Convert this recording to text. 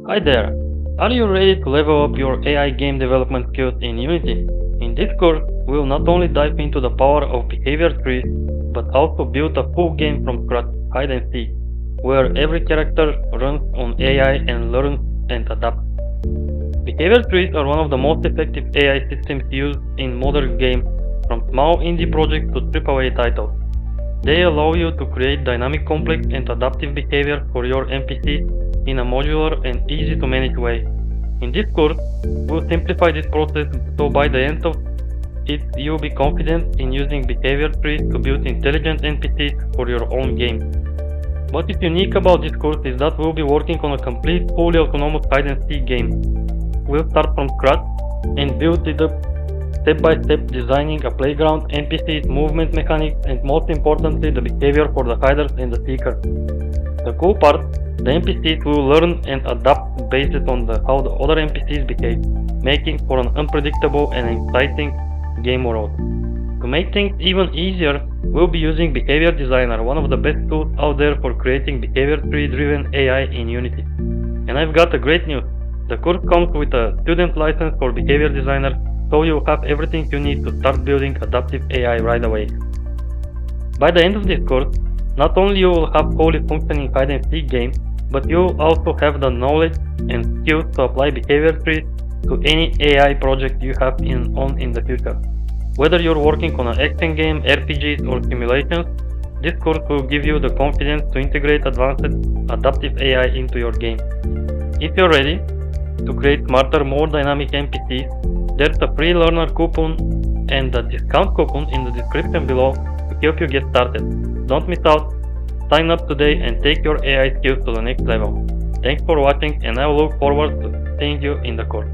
Hi there! Are you ready to level up your AI game development skills in Unity? In this course, we will not only dive into the power of behavior trees, but also build a full game from scratch, hide and seek, where every character runs on AI and learns and adapts. Behavior trees are one of the most effective AI systems used in modern games, from small indie projects to AAA titles. They allow you to create dynamic, complex, and adaptive behavior for your NPCs in a modular and easy to manage way. In this course, we'll simplify this process so by the end of it you'll be confident in using behavior trees to build intelligent NPCs for your own game. What is unique about this course is that we'll be working on a complete, fully autonomous hide and seek game. We'll start from scratch and build it up step by step, designing a playground, NPCs, movement mechanics, and most importantly the behavior for the hiders and the seekers. The cool part, the NPCs will learn and adapt based on how the other NPCs behave, making for an unpredictable and exciting game world. To make things even easier, we'll be using Behavior Designer, one of the best tools out there for creating behavior tree driven AI in Unity. And I've got a great news. The course comes with a student license for Behavior Designer, so you have everything you need to start building adaptive AI right away. By the end of this course, not only you will have fully functioning hide and seek game, but you will also have the knowledge and skills to apply behavior trees to any AI project you have in the future. Whether you're working on an action game, RPGs, or simulations, this course will give you the confidence to integrate advanced adaptive AI into your game. If you're ready to create smarter, more dynamic NPCs, there's a free learner coupon and a discount coupon in the description below to help you get started. Don't miss out, sign up today and take your AI skills to the next level. Thanks for watching, and I will look forward to seeing you in the course.